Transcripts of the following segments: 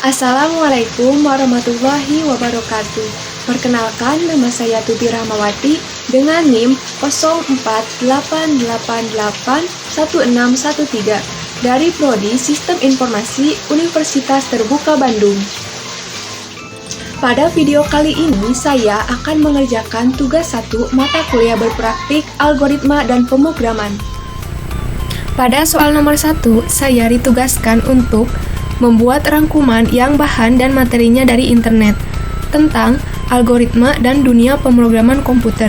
Assalamualaikum warahmatullahi wabarakatuh. Perkenalkan, nama saya Tuti Rahmawati dengan NIM 0488811613 dari Prodi Sistem Informasi Universitas Terbuka Bandung. Pada video kali ini, saya akan mengerjakan tugas 1 mata kuliah berpraktik algoritma dan pemrograman. Pada soal nomor 1, saya ditugaskan untuk membuat rangkuman yang bahan dan materinya dari internet tentang algoritma dan dunia pemrograman komputer,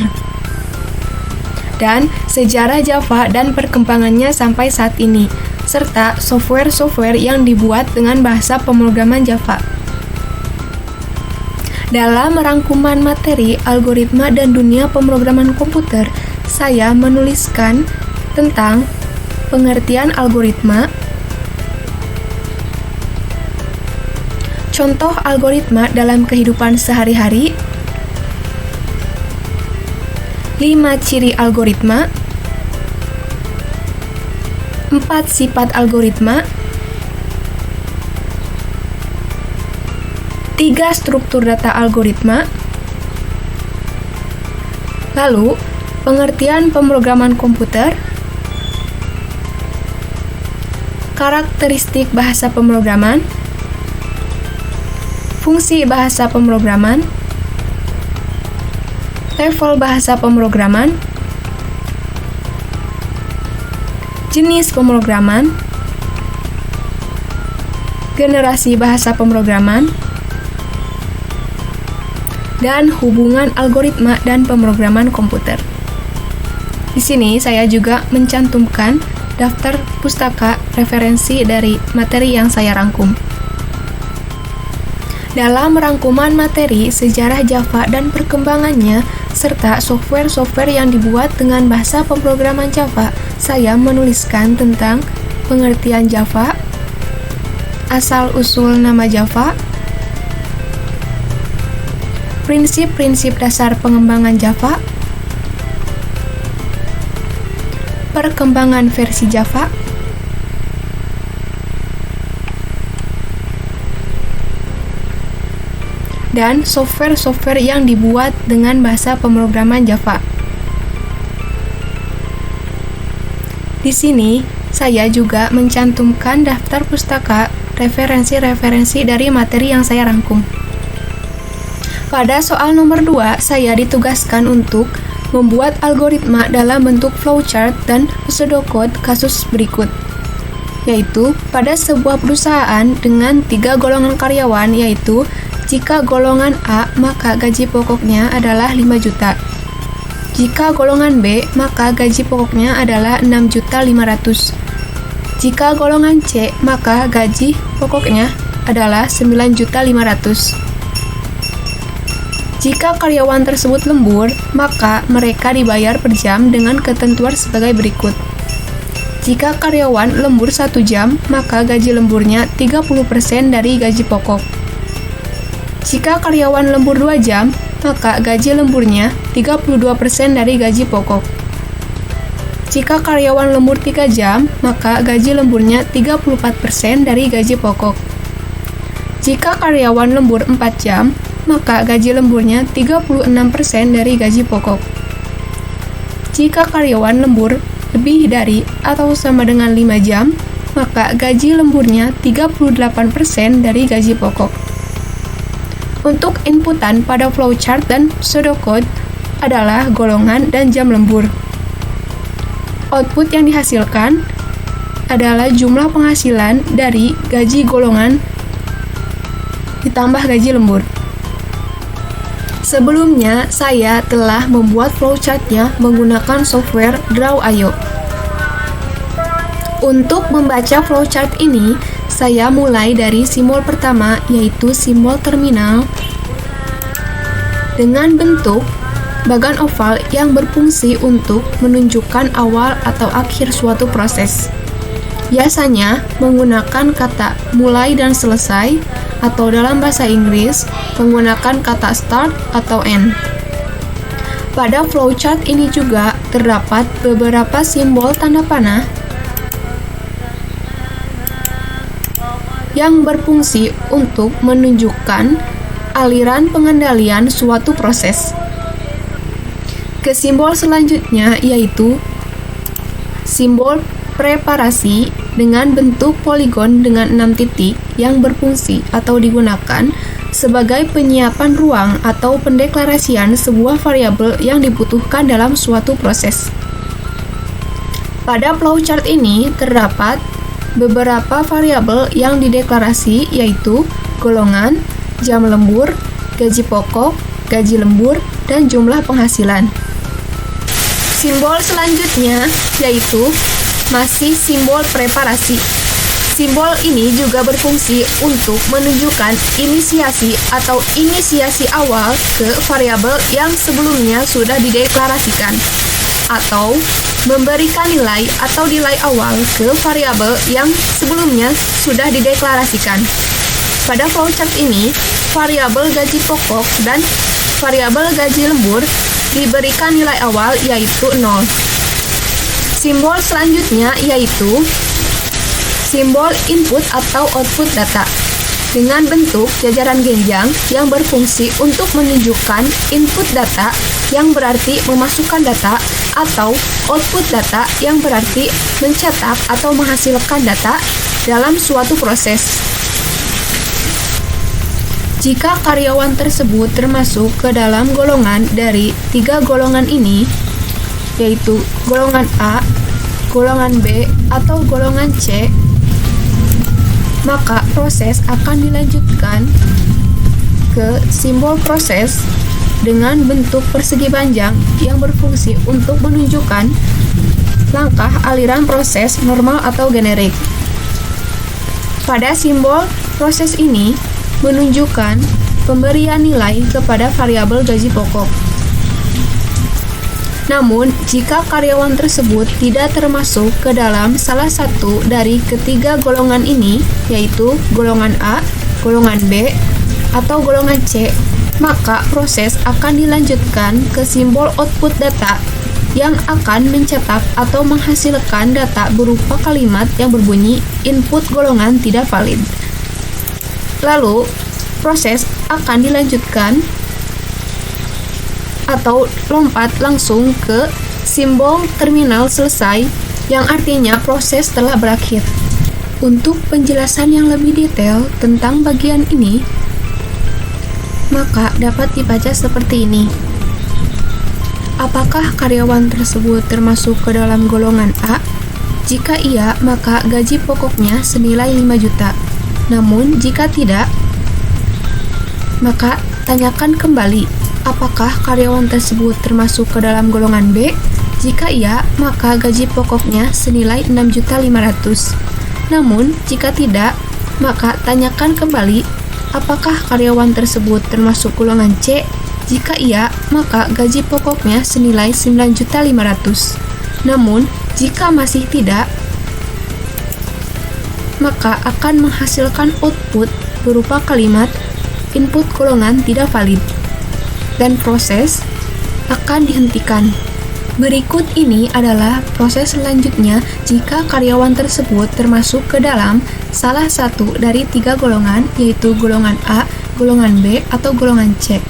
dan sejarah Java dan perkembangannya sampai saat ini, serta software-software yang dibuat dengan bahasa pemrograman Java. Dalam rangkuman materi algoritma dan dunia pemrograman komputer, saya menuliskan tentang pengertian algoritma, contoh algoritma dalam kehidupan sehari-hari, 5 ciri algoritma, 4 sifat algoritma, 3 struktur data algoritma, lalu pengertian pemrograman komputer, karakteristik bahasa pemrograman, fungsi bahasa pemrograman, level bahasa pemrograman, jenis pemrograman, generasi bahasa pemrograman, dan hubungan algoritma dan pemrograman komputer. Di sini saya juga mencantumkan daftar pustaka referensi dari materi yang saya rangkum. Dalam rangkuman materi sejarah Java dan perkembangannya, serta software-software yang dibuat dengan bahasa pemrograman Java, saya menuliskan tentang pengertian Java, asal-usul nama Java, prinsip-prinsip dasar pengembangan Java, perkembangan versi Java, dan software-software yang dibuat dengan bahasa pemrograman Java. Di sini, saya juga mencantumkan daftar pustaka referensi-referensi dari materi yang saya rangkum. Pada soal nomor 2, saya ditugaskan untuk membuat algoritma dalam bentuk flowchart dan pseudocode kasus berikut, yaitu pada sebuah perusahaan dengan 3 golongan karyawan, yaitu jika golongan A, maka gaji pokoknya adalah 5 juta. Jika golongan B, maka gaji pokoknya adalah 6.500.000. Jika golongan C, maka gaji pokoknya adalah 9.500.000. Jika karyawan tersebut lembur, maka mereka dibayar per jam dengan ketentuan sebagai berikut. Jika karyawan lembur 1 jam, maka gaji lemburnya 30% dari gaji pokok. Jika karyawan lembur 2 jam, maka gaji lemburnya 32% dari gaji pokok. Jika karyawan lembur 3 jam, maka gaji lemburnya 34% dari gaji pokok. Jika karyawan lembur 4 jam, maka gaji lemburnya 36% dari gaji pokok. Jika karyawan lembur lebih dari atau sama dengan 5 jam, maka gaji lemburnya 38% dari gaji pokok. Untuk inputan pada flowchart dan pseudocode adalah golongan dan jam lembur. Output yang dihasilkan adalah jumlah penghasilan dari gaji golongan ditambah gaji lembur. Sebelumnya, saya telah membuat flowchartnya menggunakan software Draw.io. Untuk membaca flowchart ini, saya mulai dari simbol pertama, yaitu simbol terminal, dengan bentuk bagan oval yang berfungsi untuk menunjukkan awal atau akhir suatu proses. Biasanya menggunakan kata mulai dan selesai, atau dalam bahasa Inggris menggunakan kata start atau end. Pada flowchart ini juga terdapat beberapa simbol tanda panah yang berfungsi untuk menunjukkan aliran pengendalian suatu proses. Ke simbol selanjutnya yaitu simbol preparasi dengan bentuk poligon dengan 6 titik yang berfungsi atau digunakan sebagai penyiapan ruang atau pendeklarasian sebuah variabel yang dibutuhkan dalam suatu proses. Pada flowchart ini terdapat beberapa variabel yang dideklarasi yaitu golongan, jam lembur, gaji pokok, gaji lembur, dan jumlah penghasilan. Simbol selanjutnya yaitu masih simbol preparasi. Simbol ini juga berfungsi untuk menunjukkan inisiasi atau inisiasi awal ke variabel yang sebelumnya sudah dideklarasikan, atau memberikan nilai atau nilai awal ke variabel yang sebelumnya sudah dideklarasikan. Pada flowchart ini, variabel gaji pokok dan variabel gaji lembur diberikan nilai awal yaitu 0. Simbol selanjutnya yaitu simbol input atau output data dengan bentuk jajaran genjang yang berfungsi untuk menunjukkan input data yang berarti memasukkan data atau output data yang berarti mencetak atau menghasilkan data dalam suatu proses. Jika karyawan tersebut termasuk ke dalam golongan dari 3 golongan ini, yaitu golongan A, golongan B, atau golongan C, maka proses akan dilanjutkan ke simbol proses dengan bentuk persegi panjang yang berfungsi untuk menunjukkan langkah aliran proses normal atau generik. Pada simbol proses ini menunjukkan pemberian nilai kepada variabel gaji pokok. Namun, jika karyawan tersebut tidak termasuk ke dalam salah satu dari ketiga golongan ini, yaitu golongan A, golongan B, atau golongan C, maka proses akan dilanjutkan ke simbol output data yang akan mencetak atau menghasilkan data berupa kalimat yang berbunyi input golongan tidak valid. Lalu, proses akan dilanjutkan atau lompat langsung ke simbol terminal selesai yang artinya proses telah berakhir. Untuk penjelasan yang lebih detail tentang bagian ini, maka dapat dibaca seperti ini. Apakah karyawan tersebut termasuk ke dalam golongan A? Jika iya, maka gaji pokoknya senilai 5 juta. Namun, jika tidak, maka tanyakan kembali, apakah karyawan tersebut termasuk ke dalam golongan B? Jika iya, maka gaji pokoknya senilai 6.500.000. Namun, jika tidak, maka tanyakan kembali, apakah karyawan tersebut termasuk golongan C? Jika iya, maka gaji pokoknya senilai 9.500.000. Namun, jika masih tidak, maka akan menghasilkan output berupa kalimat input golongan tidak valid, dan proses akan dihentikan. Berikut ini adalah proses selanjutnya jika karyawan tersebut termasuk ke dalam salah satu dari 3 golongan, yaitu golongan A, golongan B, atau golongan C.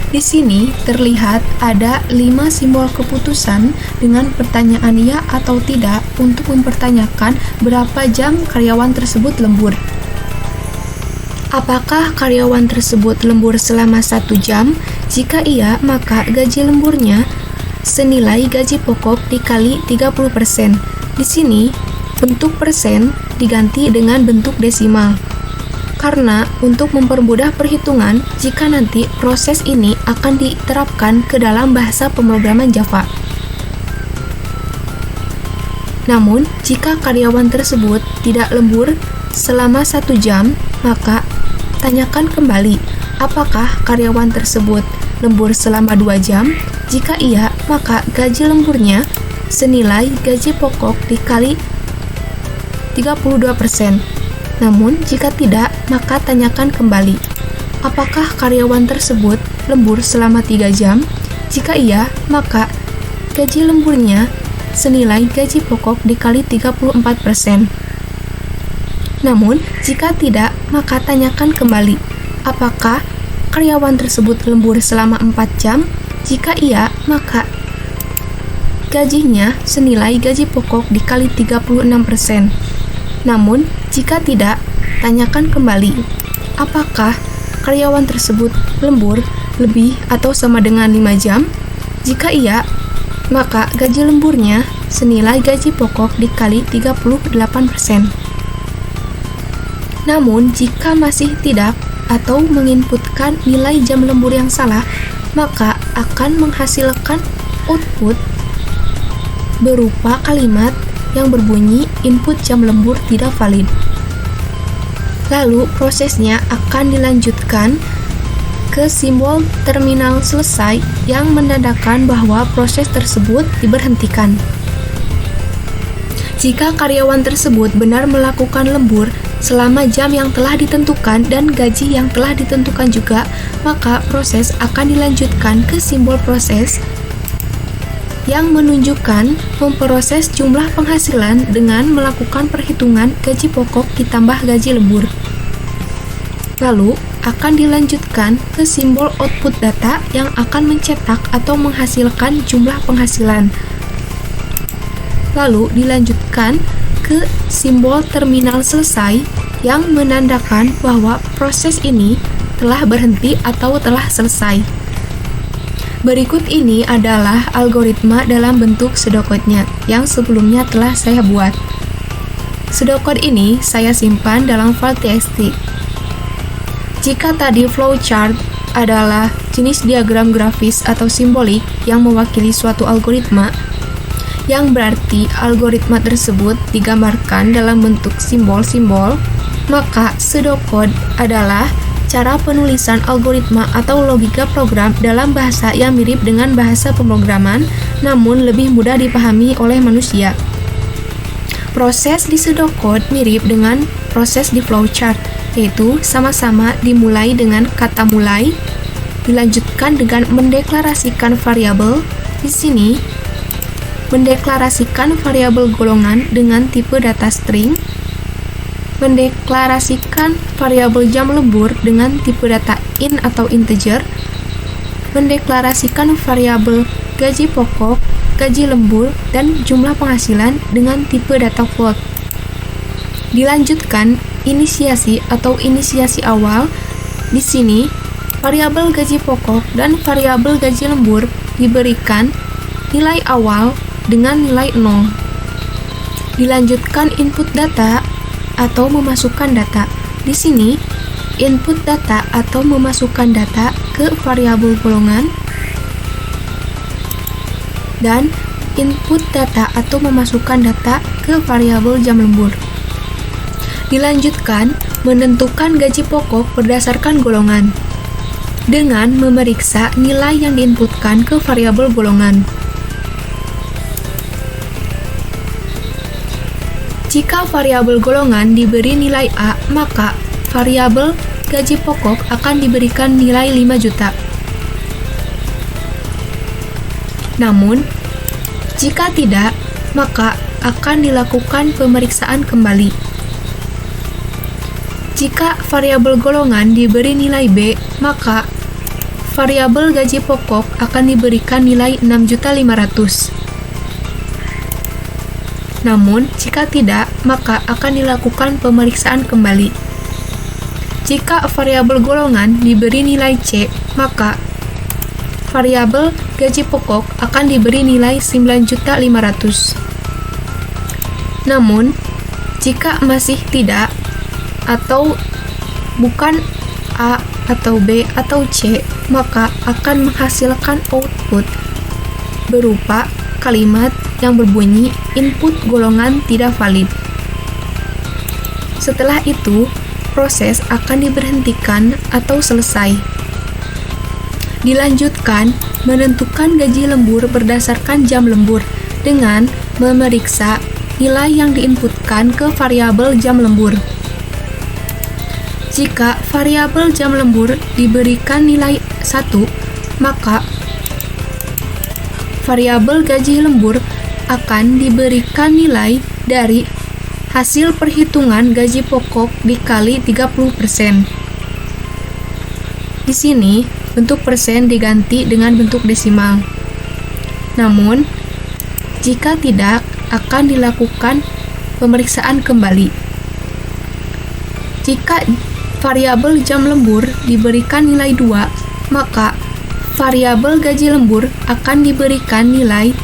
Di sini terlihat ada 5 simbol keputusan dengan pertanyaan ya atau tidak untuk mempertanyakan berapa jam karyawan tersebut lembur. Apakah karyawan tersebut lembur selama 1 jam? Jika iya, maka gaji lemburnya senilai gaji pokok dikali 30%. Di sini, bentuk persen diganti dengan bentuk desimal. Karena untuk mempermudah perhitungan, jika nanti proses ini akan diterapkan ke dalam bahasa pemrograman Java. Namun, jika karyawan tersebut tidak lembur selama 1 jam, maka tanyakan kembali, apakah karyawan tersebut lembur selama 2 jam? Jika iya, maka gaji lemburnya senilai gaji pokok dikali 32%. Namun, jika tidak, maka tanyakan kembali, apakah karyawan tersebut lembur selama 3 jam? Jika iya, maka gaji lemburnya senilai gaji pokok dikali 34%. Namun, jika tidak, maka tanyakan kembali, apakah karyawan tersebut lembur selama 4 jam? Jika iya, maka gajinya senilai gaji pokok dikali 36%. Namun, jika tidak, tanyakan kembali, apakah karyawan tersebut lembur lebih atau sama dengan 5 jam? Jika iya, maka gaji lemburnya senilai gaji pokok dikali 38%. Namun, jika masih tidak atau menginputkan nilai jam lembur yang salah, maka akan menghasilkan output berupa kalimat yang berbunyi input jam lembur tidak valid. Lalu, prosesnya akan dilanjutkan ke simbol terminal selesai yang menandakan bahwa proses tersebut diberhentikan. Jika karyawan tersebut benar melakukan lembur selama jam yang telah ditentukan dan gaji yang telah ditentukan juga, maka proses akan dilanjutkan ke simbol proses yang menunjukkan memproses jumlah penghasilan dengan melakukan perhitungan gaji pokok ditambah gaji lembur. Lalu, akan dilanjutkan ke simbol output data yang akan mencetak atau menghasilkan jumlah penghasilan. Lalu, dilanjutkan ke simbol terminal selesai yang menandakan bahwa proses ini telah berhenti atau telah selesai. Berikut ini adalah algoritma dalam bentuk pseudocode-nya yang sebelumnya telah saya buat. Pseudocode ini saya simpan dalam file txt. Jika tadi flowchart adalah jenis diagram grafis atau simbolik yang mewakili suatu algoritma, yang berarti algoritma tersebut digambarkan dalam bentuk simbol-simbol, maka pseudocode adalah cara penulisan algoritma atau logika program dalam bahasa yang mirip dengan bahasa pemrograman, namun lebih mudah dipahami oleh manusia. Proses di pseudocode mirip dengan proses di flowchart, yaitu sama-sama dimulai dengan kata mulai, dilanjutkan dengan mendeklarasikan variabel. Di sini, mendeklarasikan variabel golongan dengan tipe data string, mendeklarasikan variabel jam lembur dengan tipe data int atau integer, mendeklarasikan variabel gaji pokok, gaji lembur, dan jumlah penghasilan dengan tipe data float. Dilanjutkan inisiasi atau inisiasi awal. Di sini, variabel gaji pokok dan variabel gaji lembur diberikan nilai awal dengan nilai 0. Dilanjutkan input data atau memasukkan data. Di sini, input data atau memasukkan data ke variabel golongan dan input data atau memasukkan data ke variabel jam lembur. Dilanjutkan, menentukan gaji pokok berdasarkan golongan dengan memeriksa nilai yang diinputkan ke variabel golongan. Jika variabel golongan diberi nilai A, maka variabel gaji pokok akan diberikan nilai 5 juta. Namun, jika tidak, maka akan dilakukan pemeriksaan kembali. Jika variabel golongan diberi nilai B, maka variabel gaji pokok akan diberikan nilai 6.500.000. Namun, jika tidak, maka akan dilakukan pemeriksaan kembali. Jika variabel golongan diberi nilai C, maka variabel gaji pokok akan diberi nilai 9.500.000. Namun, jika masih tidak, atau bukan A atau B atau C, maka akan menghasilkan output berupa kalimat yang berbunyi input golongan tidak valid. Setelah itu, proses akan diberhentikan atau selesai. Dilanjutkan, menentukan gaji lembur berdasarkan jam lembur dengan memeriksa nilai yang diinputkan ke variabel jam lembur. Jika variabel jam lembur diberikan nilai 1, maka variabel gaji lembur akan diberikan nilai dari hasil perhitungan gaji pokok dikali 30%. Di sini, bentuk persen diganti dengan bentuk desimal. Namun, jika tidak, akan dilakukan pemeriksaan kembali. Jika variabel jam lembur diberikan nilai 2, maka variabel gaji lembur akan diberikan nilai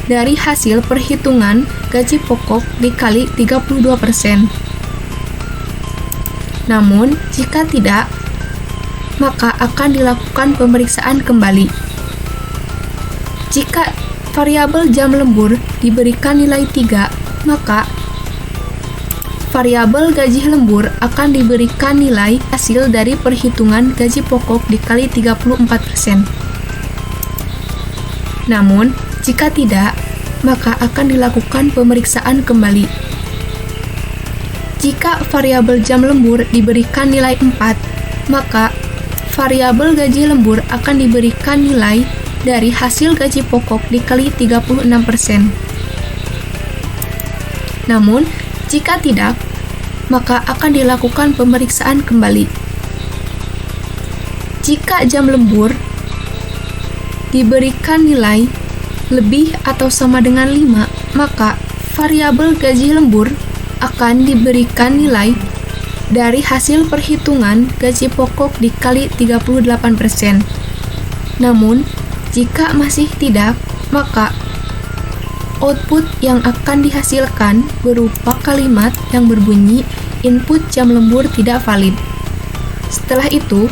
dari hasil perhitungan gaji pokok dikali 32%. Namun, jika tidak, maka akan dilakukan pemeriksaan kembali. Jika variabel jam lembur diberikan nilai 3, maka variabel gaji lembur akan diberikan nilai hasil dari perhitungan gaji pokok dikali 34%. Namun, jika tidak, maka akan dilakukan pemeriksaan kembali. Jika variabel jam lembur diberikan nilai 4, maka variabel gaji lembur akan diberikan nilai dari hasil gaji pokok dikali 36%. Namun, jika tidak, maka akan dilakukan pemeriksaan kembali. Jika jam lembur diberikan nilai lebih atau sama dengan 5, maka variabel gaji lembur akan diberikan nilai dari hasil perhitungan gaji pokok dikali 38%. Namun, jika masih tidak, maka output yang akan dihasilkan berupa kalimat yang berbunyi input jam lembur tidak valid. Setelah itu,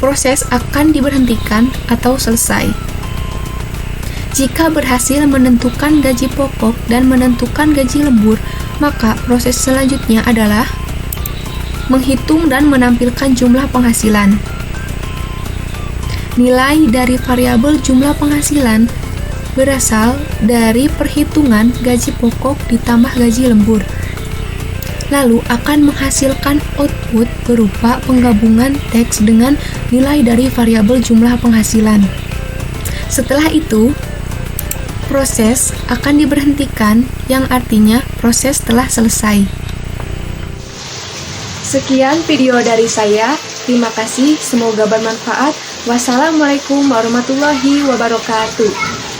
proses akan diberhentikan atau selesai. Jika berhasil menentukan gaji pokok dan menentukan gaji lembur, maka proses selanjutnya adalah menghitung dan menampilkan jumlah penghasilan. Nilai dari variabel jumlah penghasilan berasal dari perhitungan gaji pokok ditambah gaji lembur. Lalu akan menghasilkan output berupa penggabungan teks dengan nilai dari variabel jumlah penghasilan. Setelah itu, proses akan diberhentikan, yang artinya proses telah selesai. Sekian video dari saya. Terima kasih, semoga bermanfaat. Wassalamualaikum warahmatullahi wabarakatuh.